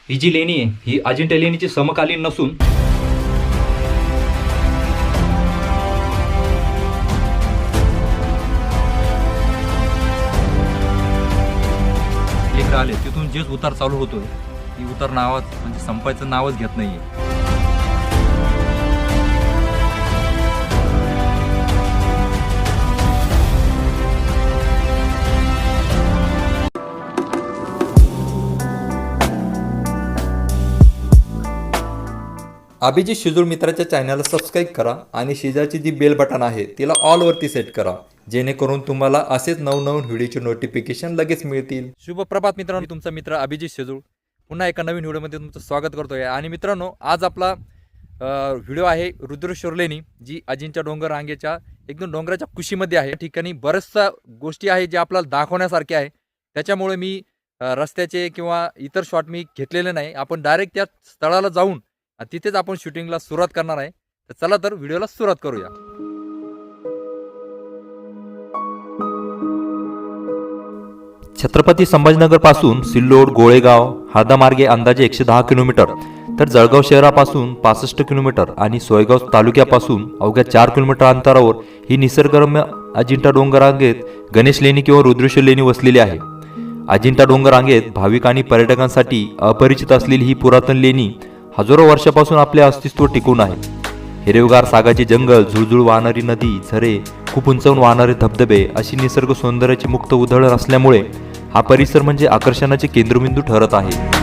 ही जी लेणी आहे ही अजिंठा लेणीची समकालीन नसून इकडे आले तिथून जेच उतार चालू होतोय ती उतार नावाच म्हणजे संपायचं नावच घेत नाहीये. अभिजित शिजूळ मित्राच्या चॅनलला सबस्क्राईब करा आणि शेजारची जी बेल बटन आहे तिला ऑलवरती सेट करा, जेणेकरून तुम्हाला असेच नवनवीन व्हिडिओचे नोटिफिकेशन लगेच मिळतील. शुभ प्रभात मित्रांनो, मी तुमचा मित्र अभिजित शेजूळ पुन्हा एका नवीन व्हिडिओमध्ये तुमचं स्वागत करतोय. आणि मित्रांनो, आज आपला व्हिडिओ आहे रुद्रेश्वर लेणी, जी अजिंठा डोंगर रांगेच्या एकदम डोंगराच्या कुशीमध्ये आहे. ठिकाणी बऱ्याचशा गोष्टी आहेत जे आपल्याला दाखवण्यासारख्या आहे. त्याच्यामुळे मी रस्त्याचे किंवा इतर शॉट मी घेतलेले नाही. आपण डायरेक्ट त्या स्थळाला जाऊन तिथेच आपण शूटिंगला सुरुवात करणार आहे. तर चला तर व्हिडिओला सुरुवात करूया. छत्रपती संभाजीनगर पासून सिल्लोड गोळेगाव हळदामार्गे अंदाजे 110 किलोमीटर, तर जळगाव शहरापासून 65 किलोमीटर आणि सोयगाव तालुक्यापासून अवघ्या 4 किलोमीटर अंतरावर ही निसर्गरम्य अजिंठा डोंगर रांगेत गणेश लेणी किंवा रुद्रेश्वर लेणी वसलेली आहे. अजिंठा डोंगर रांगेत भाविक आणि पर्यटकांसाठी अपरिचित असलेली ही पुरातन लेणी हजारो वर्षापासून आपले अस्तित्व टिकून आहे. हिरवेगार सागाचे जंगल, झुळझुळ वाहणारी नदी, झरे, खूप उंचावून वाहणारे धबधबे अशी निसर्ग सौंदर्याची मुक्त उधळण असल्यामुळे हा परिसर म्हणजे आकर्षणाचे केंद्रबिंदू ठरत आहे.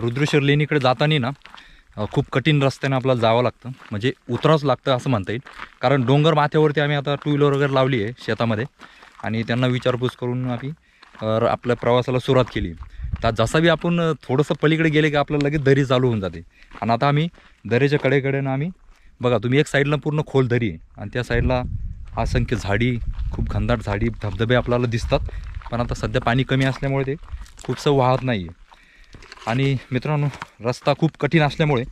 रुद्रेश्वर लेणीकडे जाताना ना खूप कठीण रस्त्याने आपल्याला जावं लागतं, म्हणजे उतरावंच लागतं असं म्हणता येईल. कारण डोंगर माथ्यावरती आम्ही आता टू व्हीलर वगैरे लावली आहे शेतामध्ये आणि त्यांना विचारपूस करून आम्ही आपल्या प्रवासाला सुरुवात केली. तर जसा बी आपण थोडंसं पलीकडे गेले की आपल्याला लगेच दरी चालू होऊन जाते. आणि आता आम्ही दरीच्या कडेकडेनं आम्ही बघा, तुम्ही एक साईडला पूर्ण खोल दरी आहे आणि त्या साईडला असंख्य झाडी, खूप घनदाट झाडी, धबधबे आपल्याला दिसतात. पण आता सध्या पाणी कमी असल्यामुळे ते खूपसं वाहत नाही आहे. आणि मित्रांनो, रस्ता खूप कठीण असल्यामुळे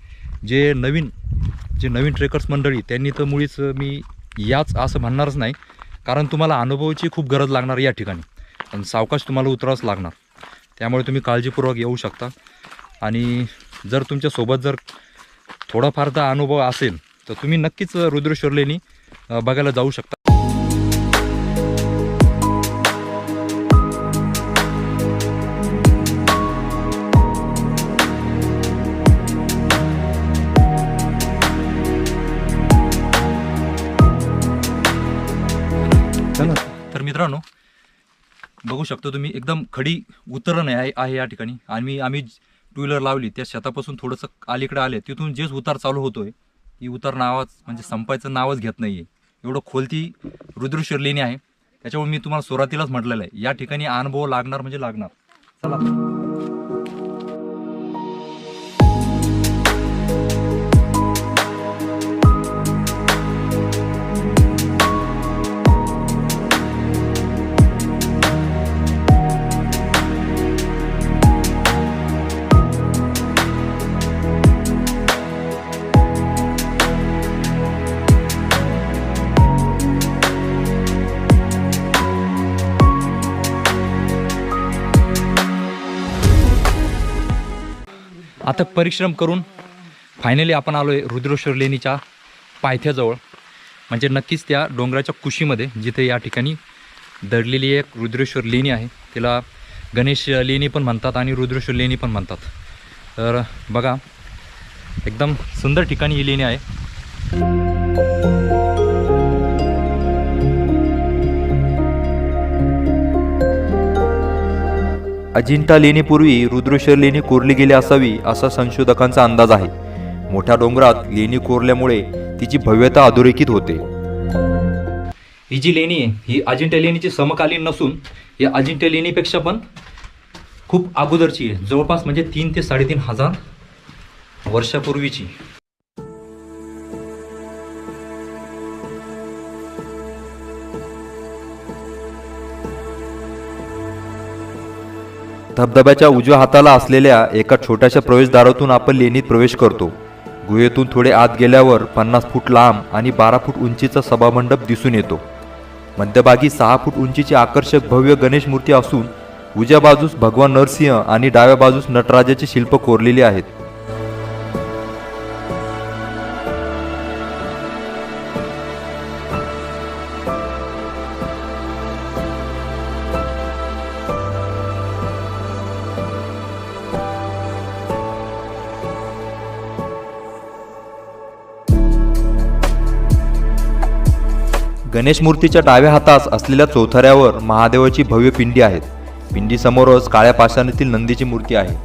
जे नवीन ट्रेकर्स मंडळी त्यांनी तर मुळीच मी याच असं म्हणणारच नाही. कारण तुम्हाला अनुभवाची खूप गरज लागणार या ठिकाणी आणि सावकाश तुम्हाला उतरावंच लागणार. त्यामुळे तुम्ही काळजीपूर्वक येऊ शकता. आणि जर तुमच्यासोबत जर थोडाफार तर अनुभव असेल तर तुम्ही नक्कीच रुद्रेश्वर लेणी बघायला जाऊ शकता. तर मित्रांनो, बघू शकता तुम्ही एकदम खडी उतरण आहे या ठिकाणी. आणि आम्ही टू व्हीलर लावली त्या शेतापासून थोडंसं अलीकडे आले, तिथून जेच उतार चालू होतोय ती उतार नावाच म्हणजे संपायचं नावच घेत नाहीये. एवढं खोलती रुद्रेश्वर लेणी आहे. त्याच्यामुळे मी तुम्हाला सुरुवातीलाच म्हटलेलं आहे, या ठिकाणी अनुभव लागणार म्हणजे लागणार. चला. आता परिश्रम करून फायनली आपण आलो आहे रुद्रेश्वर लेणीच्या पायथ्याजवळ. म्हणजे नक्कीच त्या डोंगराच्या कुशीमध्ये जिथे या ठिकाणी दडलेली एक रुद्रेश्वर लेणी आहे. तिला गणेश लेणी पण म्हणतात आणि रुद्रेश्वर लेणी पण म्हणतात. तर बघा, एकदम सुंदर ठिकाणी ही लेणी आहे. अजिंठा लेणीपूर्वी रुद्रेश्वर लेणी कोरली गेली असावी असा संशोधकांचा अंदाज आहे. मोठ्या डोंगरात लेणी कोरल्यामुळे तिची भव्यता अधोरेखित होते. ही जी लेणी आहे ही अजिंठा लेणीची समकालीन नसून या अजिंठा लेणीपेक्षा पण खूप अगोदरची आहे. जवळपास म्हणजे 3 ते 3.5 हजार वर्षापूर्वीची. धबधब्याच्या उजव्या हाताला असलेल्या एका छोट्याशा प्रवेशद्वारातून आपण लेणीत प्रवेश करतो. गुहेतून थोडे आत गेल्यावर 50 फूट लांब आणि 12 फूट उंचीचा सभामंडप दिसून येतो. मध्यभागी 6 फूट उंचीची आकर्षक भव्य गणेश मूर्ती असून उजव्या बाजूस भगवान नरसिंह आणि डाव्या बाजूस नटराजाचे शिल्प कोरलेले आहेत. गणेश मूर्तीच्या डाव्या हातास असलेल्या चौथऱ्यावर महादेवाची भव्य पिंडी आहेत. पिंडीसमोरच काळ्या पाषाणातील नंदीची मूर्ती आहे.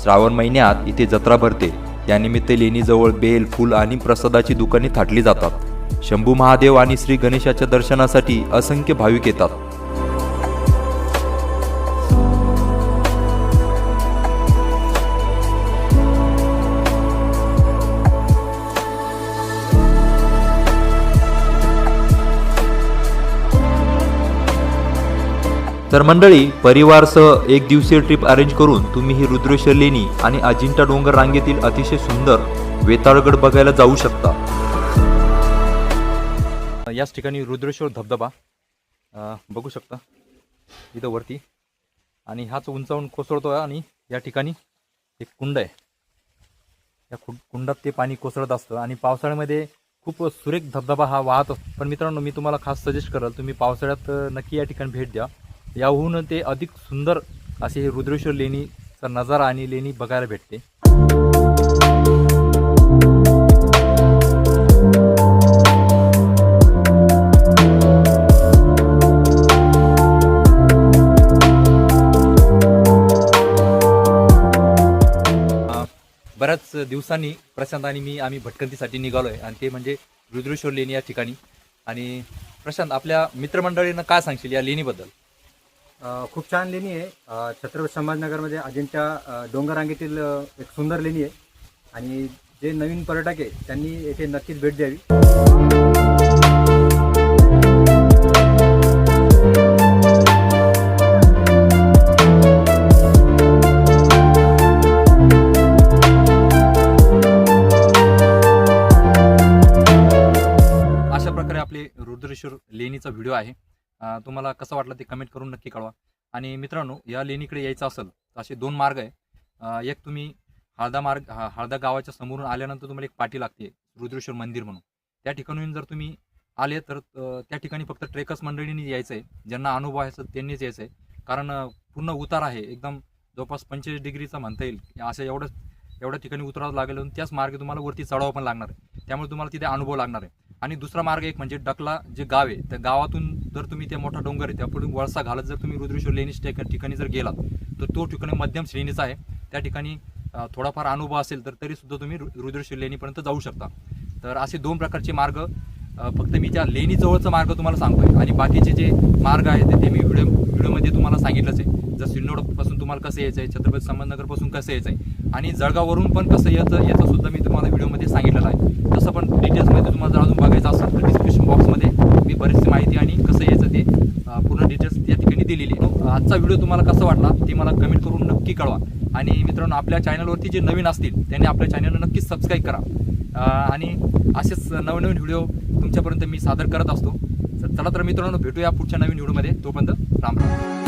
श्रावण महिन्यात इथे जत्रा भरते. यानिमित्त लेणीजवळ बेल, फूल आणि प्रसादाची दुकाने थाटली जातात. शंभू महादेव आणि श्री गणेशाच्या दर्शनासाठी असंख्य भाविक येतात. तर मंडळी, परिवारसह एक दिवसीय ट्रिप अरेंज करून तुम्ही ही रुद्रेश्वर लेणी आणि अजिंठा डोंगर रांगेतील अतिशय सुंदर वेताळगड बघायला जाऊ शकता. याच ठिकाणी रुद्रेश्वर धबधबा बघू शकता इथं वरती, आणि हाच उंचावून कोसळतो आहे. आणि या ठिकाणी एक कुंड आहे. या कुंडात ते पाणी कोसळत असतं आणि पावसाळ्यामध्ये खूप सुरेख धबधबा हा वाहत असतो. पण मित्रांनो, मी तुम्हाला खास सजेस्ट कराल, तुम्ही पावसाळ्यात नक्की या ठिकाणी भेट द्या. याहून ते अधिक सुंदर असे हे रुद्रेश्वर लेणीचा नजारा आणि लेणी बघायला भेटते. बऱ्याच दिवसांनी प्रशांत आणि मी आम्ही भटकंतीसाठी निघालो आहे, आणि ते म्हणजे रुद्रेश्वर लेणी या ठिकाणी. आणि प्रशांत, आपल्या मित्रमंडळींना काय सांगशील या लेणीबद्दल? खूप छान लेणी आहे. छत्रपती संभाजीनगरमध्ये अजिंठा डोंगर रांगेतील एक सुंदर लेणी आहे, आणि जे नवीन पर्यटक आहे त्यांनी येथे नक्कीच भेट द्यावी. अशा प्रकारे आपले रुद्रेश्वर लेणीचा व्हिडिओ आहे. तुम्हाला कसं वाटलं ते कमेंट करून नक्की कळवा. आणि मित्रांनो, या लेणीकडे यायचं असेल तर असे 2 मार्ग आहे. एक तुम्ही हळदा गावाच्या समोरून आल्यानंतर तुम्हाला एक पाटी लागते रुद्रेश्वर मंदिर म्हणून. त्या ठिकाणून जर तुम्ही आले तर त्या ठिकाणी फक्त ट्रेकर्स मंडळींनी यायचं आहे. ज्यांना अनुभव आहे त्यांनीच यायचं आहे, कारण पूर्ण उतार आहे. एकदम जवळपास 45 डिग्रीचा म्हणता येईल. असं एवढ्या ठिकाणी उतरावं लागेल, आणि त्याच मार्गे तुम्हाला वरती चढावं पण लागणार आहे. त्यामुळे तुम्हाला तिथे अनुभव लागणार आहे. आणि दुसरा मार्ग एक म्हणजे डकला जे गाव आहे, त्या गावातून जर तुम्ही ते मोठा डोंगर आहे त्यापुढे वळसा घालत जर तुम्ही रुद्रेश्वर लेणीच्या ठिकाणी जर गेलात तर तो ठिकाणी मध्यम श्रेणीचा आहे. त्या ठिकाणी थोडाफार अनुभव असेल तर तरीसुद्धा तुम्ही रुद्रेश्वर लेणीपर्यंत जाऊ शकता. तर असे 2 प्रकारचे मार्ग, फक्त मी त्या लेणीजवळचा मार्ग तुम्हाला सांगतोय, आणि बाकीचे जे मार्ग आहेत ते मी व्हिडिओमध्ये तुम्हाला सांगितलंच आहे. जर सिल्लोडपासून तुम्हाला कसं यायचं आहे, छत्रपती संभाजीनगरपासून कसं यायचं आहे, आणि जळगाववरून पण कसं याचं सुद्धा मी तुम्हाला व्हिडिओमध्ये सांगितलेलं आहे. तसं पण डिटेल्समध्ये तुम्हाला जर अजून बघायचं असेल तर डिस्क्रिप्शन बॉक्समध्ये मी बरीचशी माहिती आणि कसं यायचं ते पूर्ण डिटेल्स त्या ठिकाणी दिलेली आहे. आजचा व्हिडिओ तुम्हाला कसा वाटला ते मला कमेंट करून नक्की कळवा. आणि मित्रांनो, आपल्या चॅनलवरती जे नवीन असतील त्यांनी आपल्या चॅनलला नक्कीच सबस्क्राईब करा, आणि असेच नवनवीन व्हिडिओ तुमच्यापर्यंत मी सादर करत असतो. चला तर मित्रांनो, भेटूया पुढच्या नवीन व्हिडिओमध्ये. तोपर्यंत राम राम.